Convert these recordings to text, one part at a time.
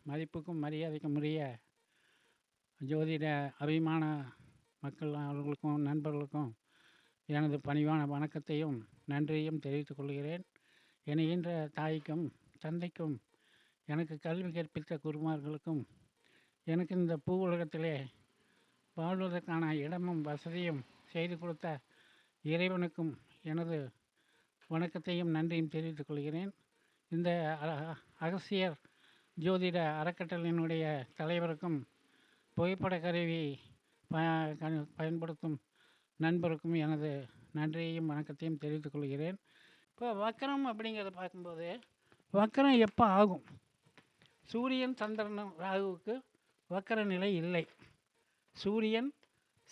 மதிப்புக்கும் மரியாதைக்கும் உரிய ஜோதிட அபிமான மக்கள் அவர்களுக்கும் நண்பர்களுக்கும் எனது பணிவான வணக்கத்தையும் நன்றியையும் தெரிவித்துக் கொள்கிறேன். இணைகின்ற தாய்க்கும் தந்தைக்கும் எனக்கு கல்வி கற்பித்த குருமார்களுக்கும் எனக்கு இந்த பூ உலகத்திலே வாழ்வதற்கான இடமும் வசதியும் செய்து கொடுத்த இறைவனுக்கும் எனது வணக்கத்தையும் நன்றியும் தெரிவித்துக் கொள்கிறேன். இந்த அகசியர் ஜோதிட அறக்கட்டளையினுடைய தலைவருக்கும் புகைப்பட கருவி பயன்படுத்தும் நண்பருக்கும் எனது நன்றியையும் வணக்கத்தையும் தெரிவித்துக் கொள்கிறேன். இப்போ வக்கரம் அப்படிங்கிறத பார்க்கும்போது வக்கரம் எப்போ ஆகும்? சூரியன் சந்திரன் ராகுவுக்கு வக்கர நிலை இல்லை. சூரியன்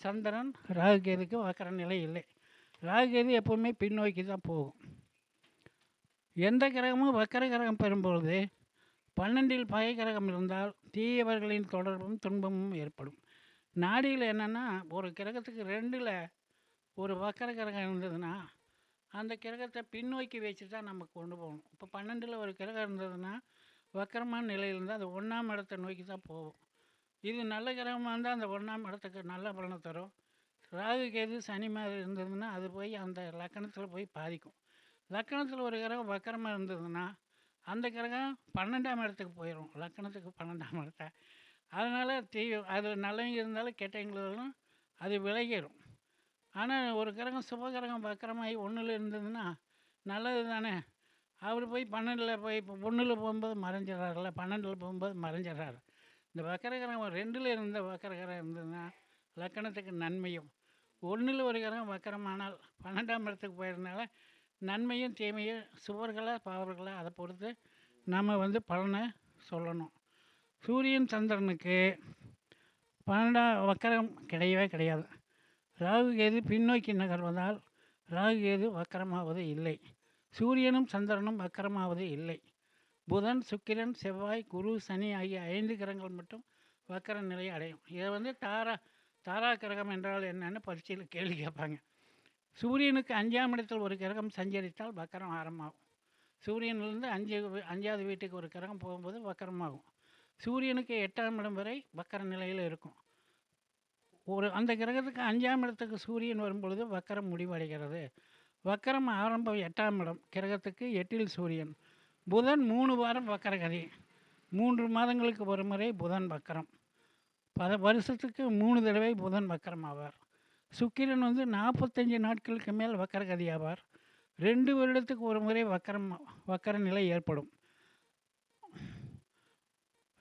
சந்திரன் ராகுகேதுக்கு வக்கர நிலை இல்லை. ராகுகேது எப்போவுமே பின்னோக்கி தான் போகும். எந்த கிரகமும் வக்கர கிரகம் பெறும்பொழுது 12இல் பகை கிரகம் இருந்தால் தீயவர்களின் தொடர்பும் துன்பமும் ஏற்படும். நாடியில் என்னென்னா, ஒரு கிரகத்துக்கு 2இல் ஒரு வக்கர கிரகம் இருந்ததுன்னா அந்த கிரகத்தை பின்னோக்கி வச்சு தான் நம்ம கொண்டு போகணும். இப்போ 12இல் ஒரு கிரகம் இருந்ததுன்னா வக்கரமான நிலையில் இருந்தால் அது 1ஆம் இடத்தை நோக்கி தான் போகும். இது நல்ல கிரகமாக இருந்தால் அந்த 1ஆம் இடத்துக்கு நல்ல பலனை தரும். ராகு கேது சனி மாதிரி இருந்ததுன்னா அது போய் அந்த லக்கணத்தில் போய் பாதிக்கும். லக்கணத்தில் ஒரு கிரகம் வக்கரமாக இருந்ததுன்னா அந்த கிரகம் 12ஆம் இடத்துக்கு போயிடும், லக்கணத்துக்கு 12ஆம் இடத்தை. அதனால் அது நல்லவங்க இருந்தாலும் கெட்டவங்க இருந்தாலும் அது விலகிடும். ஆனால் ஒரு கிரகம் சுப கிரகம் வக்கரமாகி 1இல் இருந்ததுன்னா நல்லது தானே. அவர் போய் 12இல் போய் இப்போ 1இல் போகும்போது மறைஞ்சிடறாருல, 12இல் போகும்போது மறைஞ்சிடறாரு. இந்த வக்கர கிரகம் 2இல் இருந்த வக்கர கிரகம் இருந்ததுன்னா லக்கணத்துக்கு நன்மையும், 1இல் ஒரு கிரகம் வக்கரமானால் 12ஆம் இடத்துக்கு போயிருந்தனால நன்மையும் தீமையும் சுவர்களா பாவர்களா அதை பொறுத்து நம்ம பலனை சொல்லணும். சூரியன் சந்திரனுக்கு 12ஆம் வக்கரம் கிடையவே கிடையாது. ராகு கேது பின்னோக்கி நகர்வதால் ராகு கேது வக்கரமாவது இல்லை. சூரியனும் சந்திரனும் வக்கரமாவது இல்லை. புதன் சுக்கிரன் செவ்வாய் குரு சனி ஆகிய 5 கிரகங்கள் மட்டும் வக்கர நிலையை அடையும். இதை தாரா கிரகம் என்றால் என்னென்னு பரீட்சையில் கேள்வி கேட்பாங்க. சூரியனுக்கு 5ஆம் இடத்தில் ஒரு கிரகம் சஞ்சரித்தால் வக்கரம் ஆரம்பமாகும். சூரியனிலிருந்து 5வது வீட்டுக்கு ஒரு கிரகம் போகும்போது வக்கரமாகும். சூரியனுக்கு 8ஆம் இடம் வரை வக்கர நிலையில் இருக்கும். அந்த கிரகத்துக்கு 5ஆம் இடத்துக்கு சூரியன் வரும்பொழுது வக்கரம் முடிவடைகிறது. வக்கரம் ஆரம்பம் 8ஆம் இடம் கிரகத்துக்கு 8இல் சூரியன். புதன் 3 வாரம் வக்கரகதி. 3 மாதங்களுக்கு ஒரு முறை புதன் வக்கரம். வருஷத்துக்கு 3 தடவை புதன் வக்கரம் ஆவார். சுக்கிரன் 45 நாட்களுக்கு மேல் வக்கரகதி ஆவார். 2 வருடத்துக்கு ஒரு முறை வக்கர நிலை ஏற்படும்.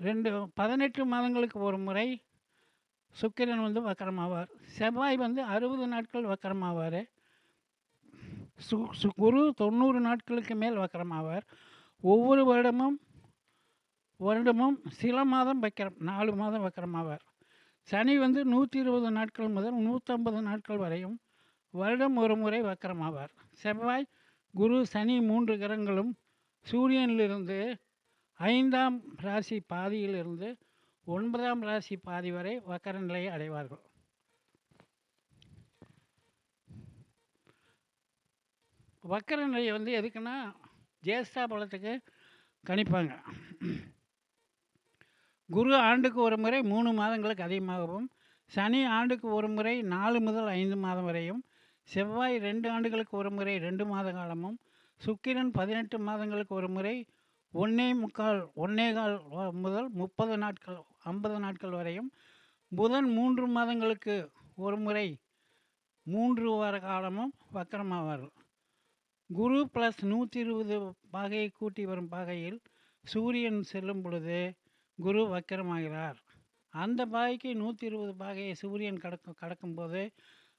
18 மாதங்களுக்கு ஒரு முறை சுக்கிரன் வக்கரமாவார். செவ்வாய் 60 நாட்கள் வக்கரமாவார். குரு 90 நாட்களுக்கு மேல் வக்கரமாவார். ஒவ்வொரு வருடமும் சில மாதம் வக்கரம், 4 மாதம் வக்கரமாவார். சனி 120 நாட்கள் முதல் 150 நாட்கள் வரையும் வருடம் ஒரு முறை வக்கரமாவார். செவ்வாய் குரு சனி 3 கிரகங்களும் சூரியனிலிருந்து 5ஆம் ராசி பாதியிலிருந்து 9ஆம் ராசி பாதி வரை வக்கர நிலையை அடைவார்கள். வக்கர நிலையை எதுக்குன்னா ஜேஷ்டா பலத்துக்கு கணிப்பாங்க. குரு ஆண்டுக்கு ஒரு முறை 3 மாதங்களுக்கு அதிகமாகவும், சனி ஆண்டுக்கு ஒரு முறை 4 முதல் 5 மாதம் வரையும், செவ்வாய் 2 ஆண்டுகளுக்கு ஒரு முறை 2 மாத காலமும், சுக்கிரன் 18 மாதங்களுக்கு ஒரு முறை 1.25 முதல் 30 நாட்கள் 50 நாட்கள் வரையும், புதன் 3 மாதங்களுக்கு ஒரு முறை 3 வார காலமும் வக்கரமாவார்கள். குரு ப்ளஸ் 120 பாகையை கூட்டி வரும் பாகையில் சூரியன் செல்லும் பொழுது குரு வக்கரமாகிறார். அந்த பாகைக்கு 120 பாகையை சூரியன் கடக்கும்போது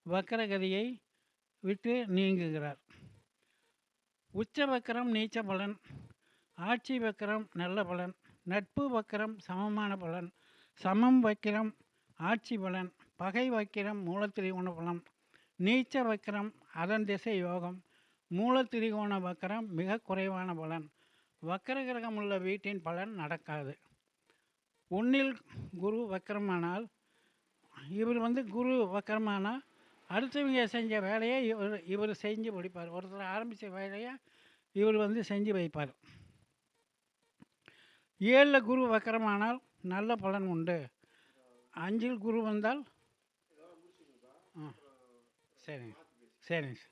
வக்கரகதியை விட்டு நீங்குகிறார். உச்ச வக்கரம் நீச்ச பலன், ஆட்சி வக்கரம் நல்ல பலன், நட்பு வக்கரம் சமமான பலன், சமம் வக்கிரம் ஆட்சி பலன், பகை வக்கிரம் மூலத்திரிகோண பலன், நீச்ச வக்கரம் அதன் திசை யோகம், மூலத்திரிகோண வக்கரம் மிக குறைவான பலன். வக்கர கிரகம் உள்ள வீட்டின் பலன் நடக்காது. 1இல் குரு வக்கரமானால் இவர் குரு வக்கரமானால் அடுத்தவங்க செஞ்ச வேலையை இவர் செஞ்சு முடிப்பார். ஒருத்தர் ஆரம்பித்த வேலையை இவர் செஞ்சு வைப்பார். 7ல் குரு வக்கரமானால் நல்ல பலன் உண்டு. 5ல் குரு வந்தால் சரிங்க சரிங்க சார்.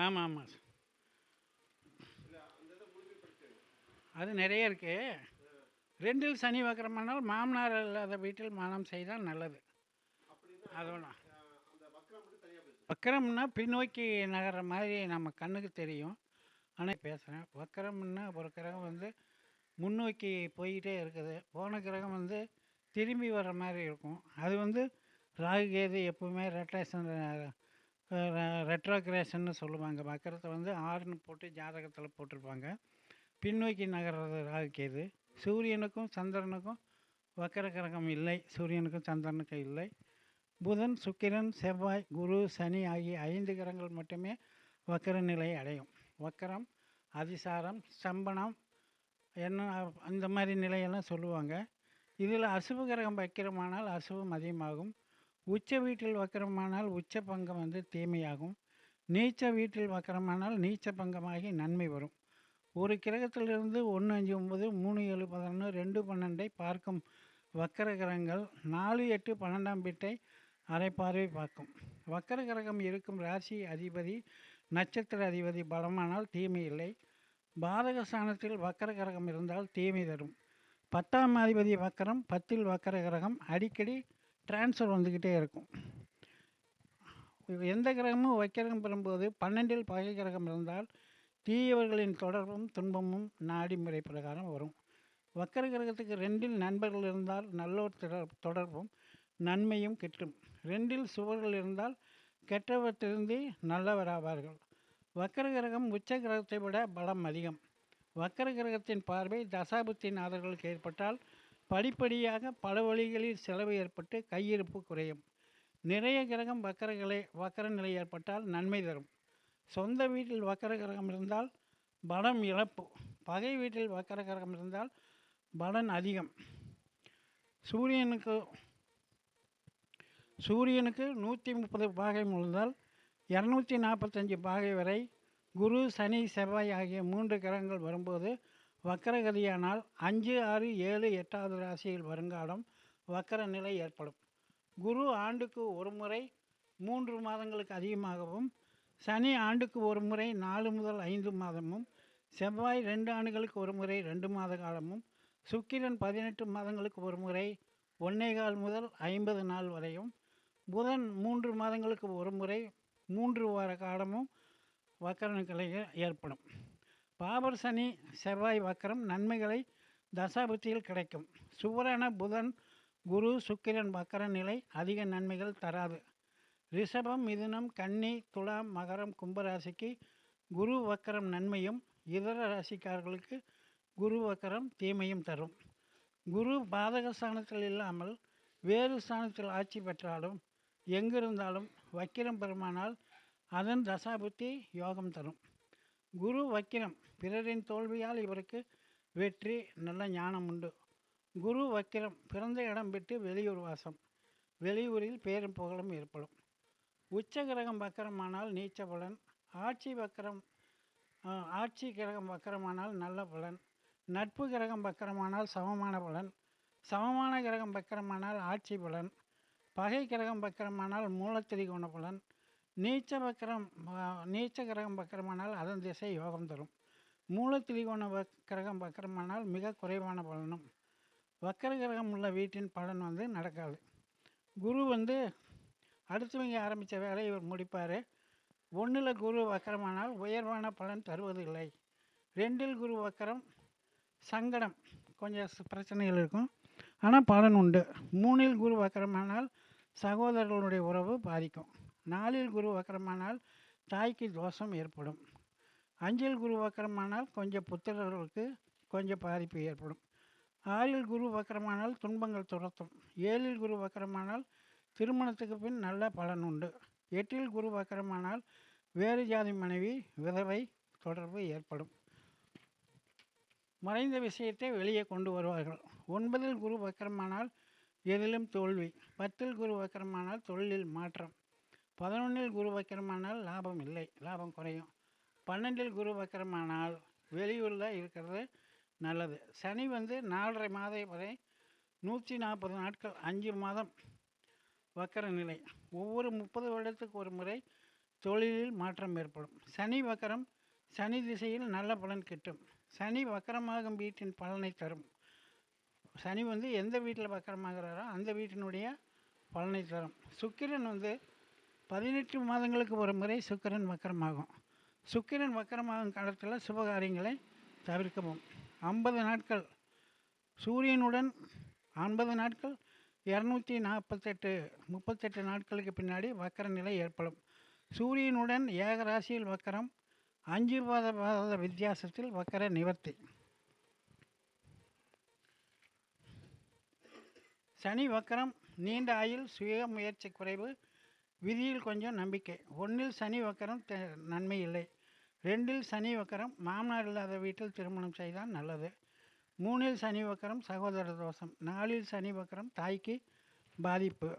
ஆமாம் ஆமாம் சார், அது நிறைய இருக்குது. 2ல் சனி வக்கரமானால் மாமனார் இல்லாத வீட்டில் மனம் செய்தால் நல்லது. அதோட வக்கரம்னா பின்னோக்கி நகர்ற மாதிரி நம்ம கண்ணுக்கு தெரியும். ஆனால் பேசுகிறேன், வக்கரம்னா ஒரு கிரகம் முன்னோக்கி போய்கிட்டே இருக்குது. போன கிரகம் திரும்பி வர்ற மாதிரி இருக்கும். அது ராகு கேது எப்பவுமே ரெட்ரோகிரேஷன்னு சொல்லுவாங்க. வக்கரத்தை 6ன்னு போட்டு ஜாதகத்தில் போட்டிருப்பாங்க. பின்னோக்கி நகர்றது ராகு கேது. சூரியனுக்கும் சந்திரனுக்கும் வக்கர கிரகம் இல்லை. சூரியனுக்கும் சந்திரனுக்கும் இல்லை. புதன், சுக்கிரன், செவ்வாய், குரு, சனி ஆகிய 5 கிரகங்கள் மட்டுமே வக்கர நிலை அடையும். வக்கரம், அதிசாரம், ஸ்தம்பனம் என்ன அந்த மாதிரி நிலையெல்லாம் சொல்லுவாங்க. இதில் அசுப கிரகம் வக்கிரமானால் அசுபம் அதிகமாகும். உச்ச வீட்டில் வக்கரமானால் உச்ச பங்கம் தீமையாகும். நீச்ச வீட்டில் வக்கரமானால் நீச்ச பங்கமாகி நன்மை வரும். ஒரு கிரகத்திலிருந்து 1, 5, 9, 3, 7, 11, 2, 12 பார்க்கும் வக்கர கிரகங்கள் 4, 8, 12ஆம் வீட்டை அரை பார்வை பார்க்கும். வக்கர கிரகம் இருக்கும் ராசி அதிபதி நட்சத்திர அதிபதி பலமானால் தீமை இல்லை. பாதக ஸ்தானத்தில் வக்கர கிரகம் இருந்தால் தீமை தரும். 10ஆம் அதிபதி வக்கரம், 10ல் வக்கர கிரகம் அடிக்கடி டிரான்ஸ்ஃபர் வந்துக்கிட்டே இருக்கும். எந்த கிரகமும் வக்கிரம் பெறும்போது 12ல் பகை கிரகம் இருந்தால் தீயவர்களின் தொடர்பும் துன்பமும் நாடி முறை பிரகாரம் வரும். வக்கர கிரகத்துக்கு 2ல் நண்பர்கள் இருந்தால் நல்லோர் தொடர்பும் நன்மையும் கிட்டும். 2ல் சுவர்கள் இருந்தால் கெட்டவர் திருந்தி நல்லவராவார்கள். வக்கர கிரகம் உச்ச கிரகத்தை விட பலம் அதிகம். வக்கர கிரகத்தின் பார்வை தசாபுத்திநாதர்களுக்கு ஏற்பட்டால் படிப்படியாக பல வழிகளில் செலவு ஏற்பட்டு கையிருப்பு குறையும். நிறைய கிரகம் வக்கர நிலை ஏற்பட்டால் நன்மை தரும். சொந்த வீட்டில் வக்கர கிரகம் இருந்தால் பலம் இழப்பு. பகை வீட்டில் வக்கர கிரகம் இருந்தால் பலன் அதிகம். சூரியனுக்கு 130 பாகை முழுந்தால் 245 பாகை வரை குரு, சனி, செவ்வாய் ஆகிய 3 கிரகங்கள் வரும்போது வக்கரகதியானால் 5, 6, 7, 8வது ராசியில் வருங்காலம் வக்கர நிலை ஏற்படும். குரு ஆண்டுக்கு ஒரு முறை 3 மாதங்களுக்கு அதிகமாகவும், சனி ஆண்டுக்கு ஒரு முறை 4 முதல் 5 மாதமும், செவ்வாய் 2 ஆண்டுகளுக்கு ஒரு முறை 2 மாத காலமும், சுக்கிரன் 18 மாதங்களுக்கு ஒரு முறை 1.25 முதல் 50 நாள் வரையும், புதன் 3 மாதங்களுக்கு ஒரு முறை 3 வார காலமும் வக்கர நிலை ஏற்படும். பாபர் சனி செவ்வாய் வக்கரம் நன்மைகளை தசாபுத்தியில் கிடைக்கும். சுவரான புதன், குரு, சுக்கிரன் வக்கர நிலை அதிக நன்மைகள் தராது. ரிஷபம், மிதுனம், கன்னி, துலாம், மகரம், கும்பராசிக்கு குரு வக்கரம் நன்மையும், இதர ராசிக்காரர்களுக்கு குரு வக்கரம் தீமையும் தரும். குரு பாதக ஸ்தானத்தில் இல்லாமல் வேறு ஸ்தானத்தில் ஆட்சி பெற்றாலும் எங்கிருந்தாலும் வக்கிரம் பெருமானால் அதன் தசாபுத்தி யோகம் தரும். குரு வக்கிரம் பிறரின் தோல்வியால் இவருக்கு வெற்றி, நல்ல ஞானம் உண்டு. குரு வக்கிரம் பிறந்த இடம் விட்டு வெளியூர் வாசம், வெளியூரில் பேரும் புகழும் ஏற்படும். உச்ச கிரகம் வக்கரமானால் நீச்ச பலன். ஆட்சி கிரகம் வக்கரமானால் நல்ல பலன். நட்பு கிரகம் வக்கரமானால் சமமான பலன். சமமான கிரகம் வக்கரமானால் ஆட்சி பலன். பகை கிரகம் வக்கரமானால் மூலத்திரிகோண பலன். நீச்ச கிரகம் வக்கரமானால் அதன் திசை யோகம் தரும். மூலத்திரிகோண கிரகம் வக்கரமானால் மிக குறைவான பலனும். வக்கர கிரகம் உள்ள வீட்டின் பலன் நடக்காது. குரு அடுத்தவங்க ஆரம்பித்த வேலையை இவர் முடிப்பார். 1ல் குரு வக்கரமானால் உயர்வான பலன் தருவதில்லை. 2ல் குரு வக்கரம் சங்கடம், கொஞ்சம் பிரச்சனைகள் இருக்கும், ஆனால் பலன் உண்டு. 3ல் குரு வக்கரமானால் சகோதரர்களுடைய உறவு பாதிக்கும். 4ல் குரு வக்கரமானால் தாய்க்கு தோஷம் ஏற்படும். 5ல் குரு வக்கரமானால் கொஞ்சம் புத்திரர்களுக்கு கொஞ்சம் பாதிப்பு ஏற்படும். 6ல் குரு வக்கரமானால் துன்பங்கள் துரத்தும். 7ல் குரு வக்கரமானால் திருமணத்துக்கு பின் நல்ல பலன் உண்டு. 8ல் குரு வக்கரமானால் வேறு ஜாதி மனைவி, விதவை தொடர்பு ஏற்படும். மறைந்த விஷயத்தை வெளியே கொண்டு வருவார்கள். 9ல் குரு வக்கரமானால் எதிலும் தோல்வி. 10ல் குரு வக்கரமானால் தொழிலில் மாற்றம். 11ல் குரு வக்கரமானால் லாபம் இல்லை, லாபம் குறையும். 12ல் குரு வக்கரமானால் வெளியூரில் இருக்கிறது நல்லது. சனி வந்து 4.5 மாதம் வரை 140 நாட்கள் 5 மாதம் வக்கர நிலை. ஒவ்வொரு 30 வருடத்துக்கு ஒரு முறை தொழிலில் மாற்றம் ஏற்படும். சனி வக்கரம் சனி திசையில் நல்ல பலன் கிட்டும். சனி வக்கரமாகும் வீட்டின் பலனை தரும். சனி வந்து எந்த வீட்டில் வக்கரமாகிறாரோ அந்த வீட்டினுடைய பலனை தரும். சுக்கிரன் வந்து 18 மாதங்களுக்கு ஒரு முறை சுக்கிரன் வக்கரமாகும். சுக்கிரன் வக்கரமாகும் காலத்தில் சுபகாரியங்களை தவிர்க்கவும். 50 நாட்கள் சூரியனுடன் 50 நாட்கள் 238 நாட்களுக்கு பின்னாடி வக்கர நிலை ஏற்படும். சூரியனுடன் ஏகராசியில் வக்கரம் 5 பாத வித்தியாசத்தில் வக்கர நிவர்த்தி. சனி வக்கரம் நீண்ட ஆயுள், சுய முயற்சி குறைவு, விதியில் கொஞ்சம் நம்பிக்கை. 1 சனி வக்கரம் நன்மை இல்லை. 2 சனி வக்கரம் மாமனார் இல்லாத வீட்டில் திருமணம் செய்தால் நல்லது. 3 சனி வக்கரம் சகோதர தோஷம். 4 சனி வக்கரம் தாய்க்கு பாதிப்பு.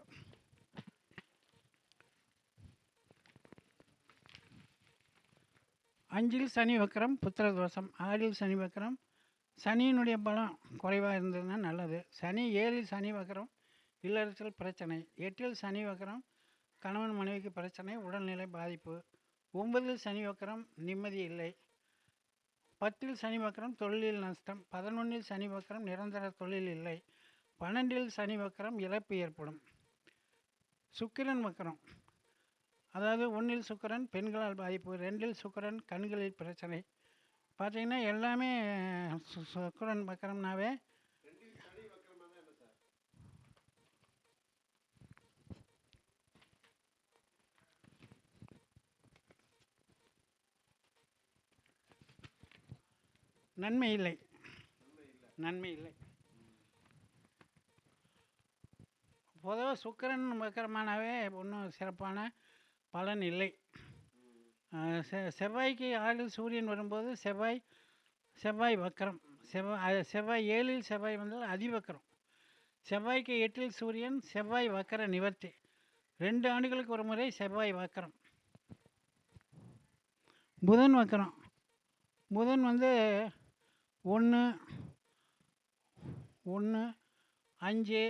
5 சனி வக்கரம் புத்திர தோஷம். 6 சனி வக்கரம் சனியினுடைய பலம் குறைவாக இருந்ததுன்னா நல்லது. சனி 7 சனி வக்கரம் இல்லறத்தில் பிரச்சனை. 8 சனி வக்கரம் கணவன் மனைவிக்கு பிரச்சனை, உடல்நிலை பாதிப்பு. 9 சனி வக்கரம் நிம்மதி இல்லை. 10 சனி வக்கரம் தொழிலில் நஷ்டம். 11 சனி வக்கரம் நிரந்தர தொழில் இல்லை. 12 சனி வக்கரம் இழப்பு ஏற்படும். சுக்கிரன் வக்கரம் அதாவது 1 சுக்கிரன் பெண்களால் பாதிப்பு, 2 சுக்கிரன் கண்களில் பிரச்சனை. பார்த்தீங்கன்னா எல்லாமே சுக்கிரன் வக்கரம்னாவே நன்மை இல்லை. பொதுவாக சுக்கிரன் வக்கரமானாவே ஒன்றும் சிறப்பான பலன் இல்லை. செவ்வாய்க்கு 6 சூரியன் வரும்போது செவ்வாய் வக்கரம். செவ்வாய் 7 செவ்வாய் வந்தால் அதிவக்கரம். செவ்வாய்க்கு 8 சூரியன், செவ்வாய் வக்கர நிவர்த்தி. 2 ஆண்டுகளுக்கு ஒரு முறை செவ்வாய் வக்கரம். புதன் வக்கரம். புதன் வந்து 1 5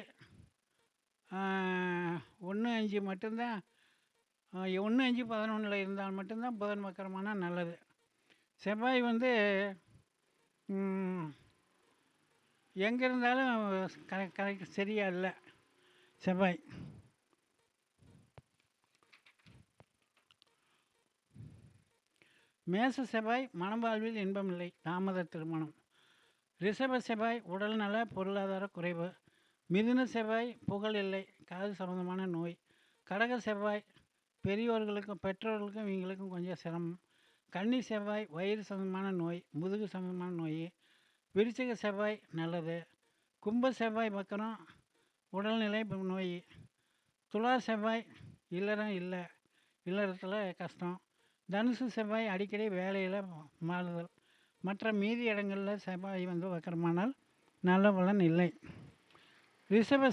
மட்டும்தான். 1 5 11 இருந்தால் மட்டும்தான் புதன் வக்கரமானால் நல்லது. செவ்வாய் வந்து எங்கே இருந்தாலும் கரெக்ட் சரியா இல்லை செவ்வாய். மேச செவ்வாய் மனம் வாழ்வில் இன்பம் இல்லை, தாமத திருமணம். ரிஷப செவ்வாய் உடல்நல பொருளாதார குறைவு. மிதுன செவ்வாய் புகழ் இல்லை, காது சம்பந்தமான நோய். கடக செவ்வாய் பெற்றோர்களுக்கும் இவங்களுக்கும் கொஞ்சம் சிரமம். கன்னி செவ்வாய் வயிறு சம்பந்தமான நோய், முதுகு சம்பந்தமான நோய். விருச்சிக செவ்வாய் நல்லது. கும்ப செவ்வாய் வக்கரம் உடல்நிலை நோய். துலா செவ்வாய் இல்லறம் இல்லை, இல்லறத்தில் கஷ்டம். தனுசு செவ்வாய் அடிக்கடி வேலையில் மாறுதல். மற்ற மீதி இடங்களில் செவ்வாய் வந்து வக்கரமானால் நல்ல பலன் இல்லை. ரிஷப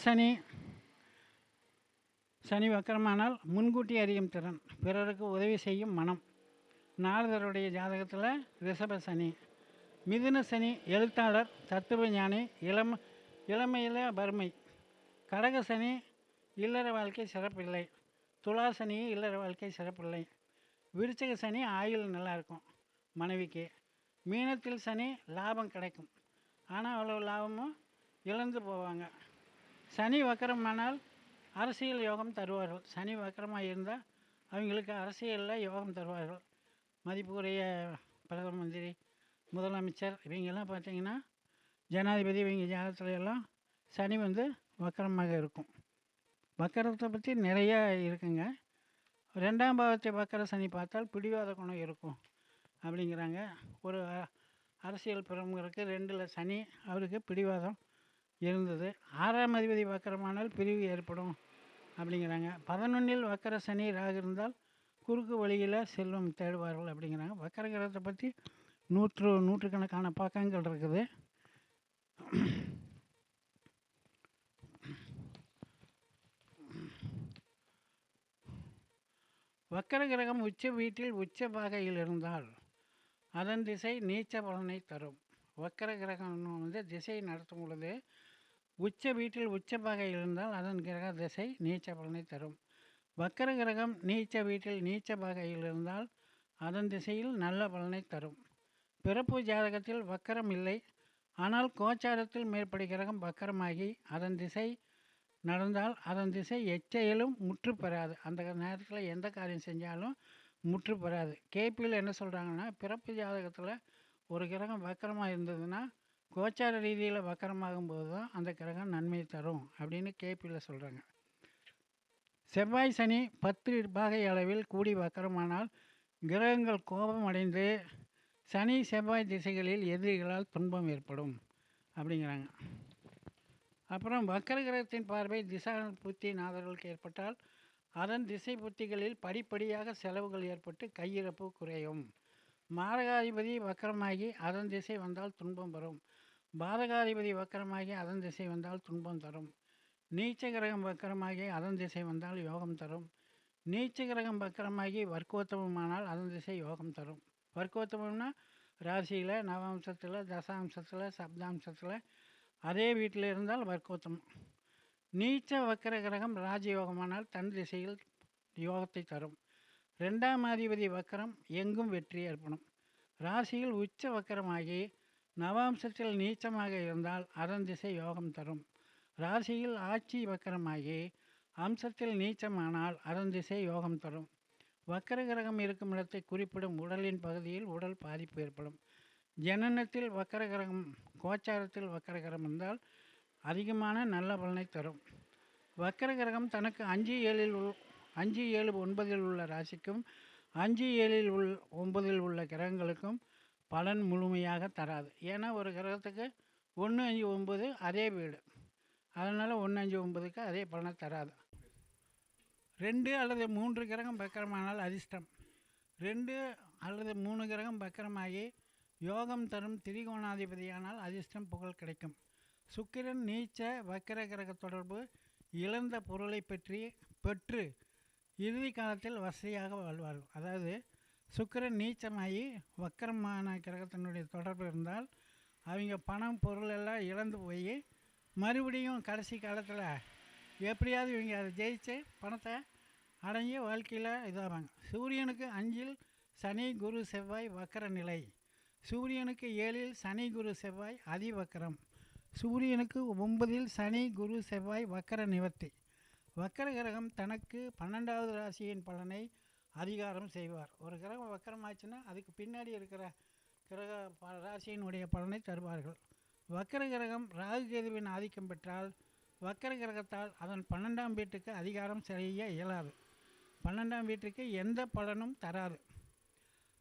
சனி வக்கரமானால் முன்கூட்டி அறியும் திறன், பிறருக்கு உதவி செய்யும் மனம். நாரதருடைய ஜாதகத்தில் ரிஷப சனி. மிதுன சனி எழுத்தாளர், தத்துவ ஞானி, இளமையில் வறுமை. கடக சனி இல்லற வாழ்க்கை சிறப்பில்லை. துலா சனி இல்லற வாழ்க்கை சிறப்பில்லை. விருச்சிக சனி ஆயுள் நல்லாயிருக்கும் மனைவிக்கு. மீனத்தில் சனி லாபம் கிடைக்கும், ஆனால் அவ்வளோ லாபமும் இழந்து போவாங்க. சனி வக்கரமானால் அரசியல் யோகம் தருவார்கள். சனி வக்கரமாக இருந்தால் அவங்களுக்கு அரசியலில் யோகம் தருவார்கள். மதிப்புக்குரிய பிரதம மந்திரி, முதலமைச்சர் இவங்கெல்லாம் பார்த்திங்கன்னா ஜனாதிபதி இவங்க ஜாதகத்துல எல்லாம் சனி வந்து வக்கரமாக இருக்கும். வக்கரத்தை பற்றி நிறையா இருக்குங்க. 2ஆம் பாவத்தை வக்கர சனி பார்த்தால் பிடிவாத குணம் இருக்கும் அப்படிங்கிறாங்க. ஒரு அரசியல் பிரமுகருக்கு 2ல் சனி, அவருக்கு பிடிவாதம் இருந்தது. 6ஆம் அதிபதி வக்கரமானால் பிரிவு ஏற்படும் அப்படிங்கிறாங்க. 11 வக்கர சனி ராகு இருந்தால் குறுக்கு வழியில் செல்வம் தேடுவார்கள் அப்படிங்கிறாங்க. வக்கர கிரகத்தை பற்றி நூற்றுக்கணக்கான பக்கங்கள் இருக்குது. வக்கர கிரகம் உச்ச வீட்டில் உச்ச பாகையில் இருந்தால் அதன் திசை நீச்ச பலனை தரும். வக்கர கிரகம் திசை நடத்தும் பொழுது உச்ச வீட்டில் உச்ச பாகையில் இருந்தால் அதன் கிரக திசை நீச்ச பலனை தரும். வக்கர கிரகம் நீச்ச வீட்டில் நீச்ச பாகையில் இருந்தால் அதன் திசையில் நல்ல பலனை தரும். பிறப்பு ஜாதகத்தில் வக்கரம் இல்லை, ஆனால் கோச்சாரத்தில் மேற்படி கிரகம் வக்கரமாகி அதன் திசை நடந்தால் அதன் திசை எச்செயலும் முற்று பெறாது. அந்த நேரத்தில் எந்த காரியம் செஞ்சாலும் முற்று பெறாது. கேபியில் என்ன சொல்கிறாங்கன்னா, பிறப்பு ஜாதகத்தில் ஒரு கிரகம் வக்கரமாக இருந்ததுன்னா கோச்சார ரீதியில் வக்கரமாகும் போது தான் அந்த கிரகம் நன்மை தரும் அப்படின்னு கேபியில் சொல்கிறாங்க. செவ்வாய் சனி 10 பாகை அளவில் கூடி வக்கரமானால் கிரகங்கள் கோபம் அடைந்து சனி செவ்வாய் திசைகளில் எதிரிகளால் துன்பம் ஏற்படும் அப்படிங்கிறாங்க. அப்புறம் வக்கர கிரகத்தின் பார்வை திசா புத்தி நாதர்களுக்கு ஏற்பட்டால் அதன் திசை புத்திகளில் படிப்படியாக செலவுகள் ஏற்பட்டு கையிருப்பு குறையும். மாரகாதிபதி வக்கரமாகி அதன் திசை வந்தால் துன்பம் வரும். பாதகாதிபதி வக்கரமாகி அதன் திசை வந்தால் துன்பம் தரும். நீச்ச கிரகம் வக்கரமாகி அதன் திசை வந்தால் யோகம் தரும். நீச்ச கிரகம் வக்கரமாகி வர்க்கோத்தமமானால் அதன் திசை யோகம் தரும். வர்க்கோத்தமம்னா ராசியில், நவாம்சத்தில், தசாம்சத்தில், சப்தாம்சத்தில் அதே வீட்டில் இருந்தால் வர்க்கோத்தமம். நீச்ச வக்கர கிரகம் ராஜயோகமானால் தன் திசையில் யோகத்தை தரும். 2ஆம் அதிபதி வக்கரம் எங்கும் வெற்றி ஏற்படும். ராசியில் உச்ச வக்கரமாகி நவாம்சத்தில் நீச்சமாக இருந்தால் அதன் திசை யோகம் தரும். ராசியில் ஆட்சி வக்கரமாகி அம்சத்தில் நீச்சமானால் அதன் திசை யோகம் தரும். வக்கர கிரகம் இருக்கும் இடத்தை குறிப்பிடும் உடலின் பகுதியில் உடல் பாதிப்பு ஏற்படும். ஜனனத்தில் வக்கர கிரகம், கோச்சாரத்தில் வக்கர கிரகம் இருந்தால் அதிகமான நல்ல பலனை தரும். வக்கர கிரகம் தனக்கு 5, 7, 9 உள்ள ராசிக்கும் 5, 7, 9 உள்ள கிரகங்களுக்கும் பலன் முழுமையாக தராது. ஏன்னா ஒரு கிரகத்துக்கு 1, 5, 9 அதே வீடு, அதனால் 1, 5, 9க்கு அதே பலனை தராது. 2 அல்லது 3 கிரகம் வக்கரமானால் அதிர்ஷ்டம். 2 அல்லது 3 கிரகம் வக்கரமாகி யோகம் தரும் திரிகோணாதிபதியானால் அதிர்ஷ்டம் புகழ் கிடைக்கும். சுக்கிரன் நீச்ச வக்கர கிரக தொடர்பு இழந்த பொருளை பெற்று இறுதி காலத்தில் வசதியாக வாழ்வார்கள். அதாவது சுக்கிரன் நீச்சமாகி வக்கரமான கிரகத்தினுடைய தொடர்பு இருந்தால் அவங்க பணம் பொருள் எல்லாம் இழந்து போய் மறுபடியும் கடைசி காலத்தில் எப்படியாவது இவங்க அதை ஜெயிச்சு பணத்தை அடங்கி வாழ்க்கையில் இதாவாங்க. சூரியனுக்கு 5இல் சனி குரு செவ்வாய் வக்கர நிலை. சூரியனுக்கு 7இல் சனி குரு செவ்வாய் அதிவக்கரம். சூரியனுக்கு 9இல் சனி குரு செவ்வாய் வக்கர நிவர்த்தி. வக்கர கிரகம் தனக்கு 12வது ராசியின் பலனை அதிகாரம் செய்வார். ஒரு கிரகம் வக்கரமாச்சுன்னா அதுக்கு பின்னாடி இருக்கிற கிரக ராசியினுடைய பலனை தருவார்கள். வக்கர கிரகம் ராகு கேதுவின் ஆதிக்கம் பெற்றால் வக்கர கிரகத்தால் அதன் 12ஆம் வீட்டுக்கு அதிகாரம் செய்ய இயலாது. 12ஆம் வீட்டுக்கு எந்த பலனும் தராது.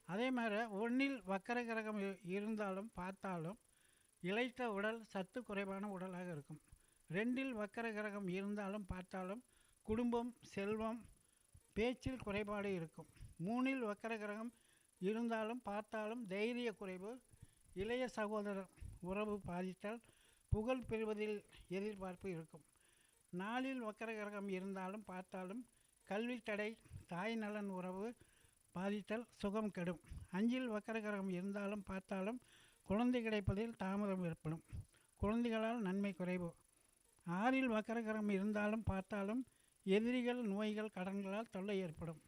அதே மாதிரி 1இல் வக்கர கிரகம் இருந்தாலும் பார்த்தாலும் இளைத்த உடல் சத்து குறைவான உடலாக இருக்கும். 2இல் வக்கர கிரகம் இருந்தாலும் பார்த்தாலும் குடும்பம், செல்வம், பேச்சில் குறைபாடு இருக்கும். 3இல் வக்கர கிரகம் இருந்தாலும் பார்த்தாலும் தைரிய குறைவு, இளைய சகோதரர் உறவு பாதித்தல், புகழ் பெறுவதில் எதிர்பார்ப்பு இருக்கும். 4இல் வக்கர கிரகம் இருந்தாலும் பார்த்தாலும் கல்வி தடை, தாய் நலன் உறவு பாதித்தல், சுகம் கெடும். 5இல் வக்கர கிரகம் இருந்தாலும் பார்த்தாலும் குழந்தை கிடைப்பதில் தாமதம் ஏற்படும், குழந்தைகளால் நன்மை குறைவு. 6இல் வக்கர கிரகம் இருந்தாலும் பார்த்தாலும் எதிரிகள், நோய்கள், கடன்களால் தொல்லை ஏற்படும்.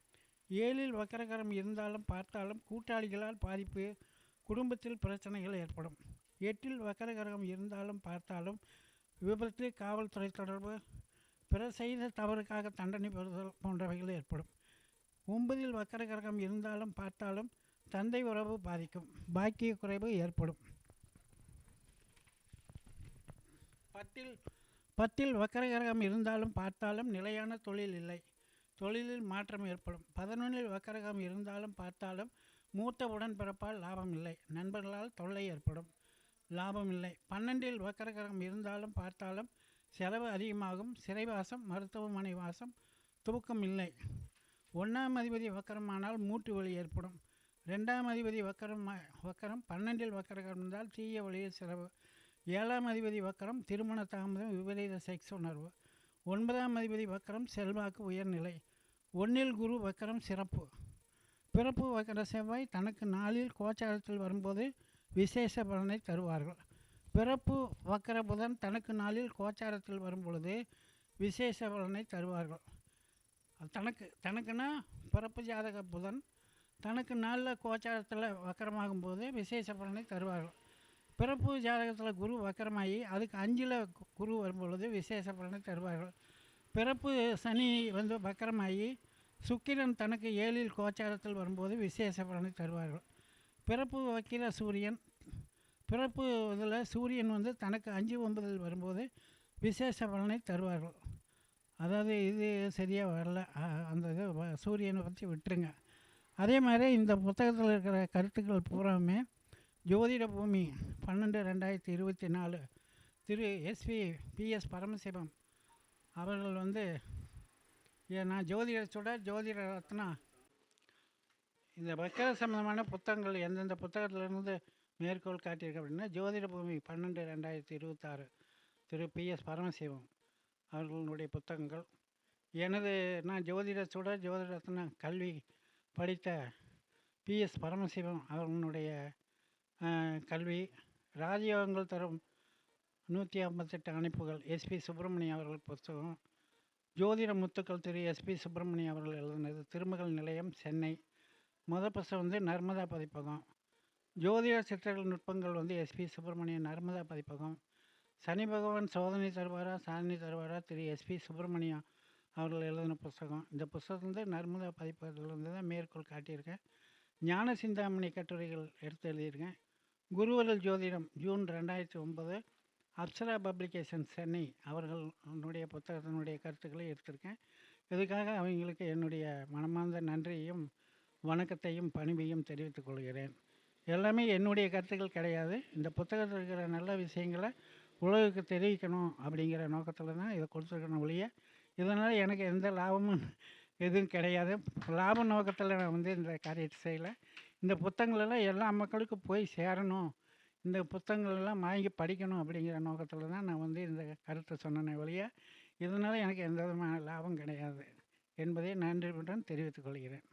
7இல் வக்கர கிரகம் இருந்தாலும் பார்த்தாலும் கூட்டாளிகளால் பாதிப்பு, குடும்பத்தில் பிரச்சனைகள் ஏற்படும். 8இல் வக்கர கிரகம் இருந்தாலும் பார்த்தாலும் விபத்து, காவல்துறை தொடர்பு, பிற செய்த தவறுக்காக தண்டனை பெறுதல் போன்றவைகள் ஏற்படும். 9இல் வக்கர கிரகம் இருந்தாலும் பார்த்தாலும் தந்தை உறவு பாதிக்கும், பாக்கிய குறைவு ஏற்படும். 10இல் வக்கர கிரகம் இருந்தாலும் பார்த்தாலும் நிலையான தொழில் இல்லை, தொழிலில் மாற்றம் ஏற்படும். 11இல் வக்கர கிரகம் இருந்தாலும் பார்த்தாலும் மூத்த உடன்பிறப்பால் லாபம் இல்லை, நண்பர்களால் தொல்லை ஏற்படும், லாபம் இல்லை. 12இல் வக்கர கிரகம் இருந்தாலும் பார்த்தாலும் செலவு அதிகமாகும், சிறைவாசம், மருத்துவமனை வாசம், தூக்கம் இல்லை. 1ஆம் அதிபதி வக்கரமானால் மூட்டு வலி ஏற்படும். 2ஆம் அதிபதி வக்கரம் 12இல் வக்கரம் இருந்தால் தீய வழியில் செலவு. 7ஆம் அதிபதி வக்கரம் திருமண தாமதம், விபரீத செக்ஸ் உணர்வு. 9ஆம் அதிபதி வக்கரம் செல்வாக்கு, உயர்நிலை. 1இல் குரு வக்கரம் சிறப்பு, பிறப்பு வக்கர செவ்வாய் தனக்கு நாளில் கோச்சாரத்தில் வரும்போது விசேஷ பலனை தருவார்கள். பிறப்பு வக்கர புதன் தனக்கு நாளில் கோச்சாரத்தில் வரும்பொழுது விசேஷ பலனை தருவார்கள். தனக்குன்னா பிறப்பு ஜாதக புதன் தனக்கு நாளில் கோச்சாரத்தில் வக்கரமாகும் போது விசேஷ பலனை தருவார்கள். பிறப்பு ஜாதகத்தில் குரு வக்கரமாகி அதுக்கு 5ல் குரு வரும்பொழுது விசேஷ பலனை தருவார்கள். பிறப்பு சனி வக்கரமாகி சுக்கிரன் தனக்கு 7ல் கோச்சாரத்தில் வரும்போது விசேஷ பலனை தருவார்கள். பிறப்பு வக்கிர சூரியன் பிறப்பு இதில் சூரியன் தனக்கு 5, 9ல் வரும்போது விசேஷ பலனை தருவார்கள். அதாவது இது சரியாக வரல, அந்த இது சூரியனை பற்றி விட்டுருங்க. அதே மாதிரி இந்த புத்தகத்தில் இருக்கிற கருத்துக்கள் பூராமே ஜோதிட பூமி 12/2024 திரு PS பரமசிவம் அவர்கள் நான் ஜோதிட சுடர் ஜோதிட ரத்னா இந்த வக்கர சம்பந்தமான புத்தகங்கள் எந்தெந்த புத்தகத்திலிருந்து மேற்கோள் காட்டியிருக்க அப்படின்னா ஜோதிட பூமி 12/2026 திரு PS பரமசிவம் அவர்களுடைய புத்தகங்கள். நான் ஜோதிட சுடர் ஜோதிட ரத்னா கல்வி படித்த PS பரமசிவம் அவர்களுடைய கல்வி ராஜயோகங்கள் தரும் 158 அமைப்புகள் SP சுப்பிரமணியம் அவர்கள் புத்தகம். ஜோதிட முத்துக்கள் திரு SP சுப்பிரமணியம் அவர்கள் எழுதினது திருமகள் நிலையம் சென்னை. புத்தகம் நர்மதா பதிப்பகம். ஜோதிட சித்தர்கள் நுட்பங்கள் SP சுப்பிரமணியம் நர்மதா பதிப்பகம். சனி பகவான் சோதனை தருவாரா சாதனை தருவாரா திரு SP சுப்பிரமணியம் அவர்கள் எழுதின புத்தகம். இந்த புத்தகம் நர்மதா பதிப்பகத்திலிருந்து தான் மேற்கோள் காட்டியிருக்கேன். ஞான சிந்தாமணி கட்டுரைகள் எடுத்து எழுதியிருக்கேன். குருவரல் ஜோதிடம் ஜூன் 2009 அப்சரா பப்ளிகேஷன் சென்னை அவர்களுடைய புத்தகத்தினுடைய கருத்துக்களை எடுத்திருக்கேன். இதுக்காக அவங்களுக்கு என்னுடைய மனமார்ந்த நன்றியையும் வணக்கத்தையும் பணிவையும் தெரிவித்துக் கொள்கிறேன். எல்லாமே என்னுடைய கருத்துக்கள் கிடையாது. இந்த புத்தகத்தில் இருக்கிற நல்ல விஷயங்களை உலகுக்கு தெரிவிக்கணும் அப்படிங்கிற நோக்கத்தில் தான் இதை கொடுத்துருக்கணும் ஒழிய இதனால் எனக்கு எந்த லாபமும் எதுவும் கிடையாது. லாப நோக்கத்தில் நான் இந்த காரியத்தை செய்யலை. இந்த புத்தகங்களெல்லாம் எல்லா மக்களுக்கும் போய் சேரணும், இந்த புத்தகங்களெல்லாம் வாங்கி படிக்கணும் அப்படிங்கிற நோக்கத்தில் தான் நான் இந்த கருத்தை சொன்னேனே ஒழிய இதனால் எனக்கு எந்த விதமான லாபம் கிடையாது என்பதை நன்றியுடன் தெரிவித்துக் கொள்கிறேன்.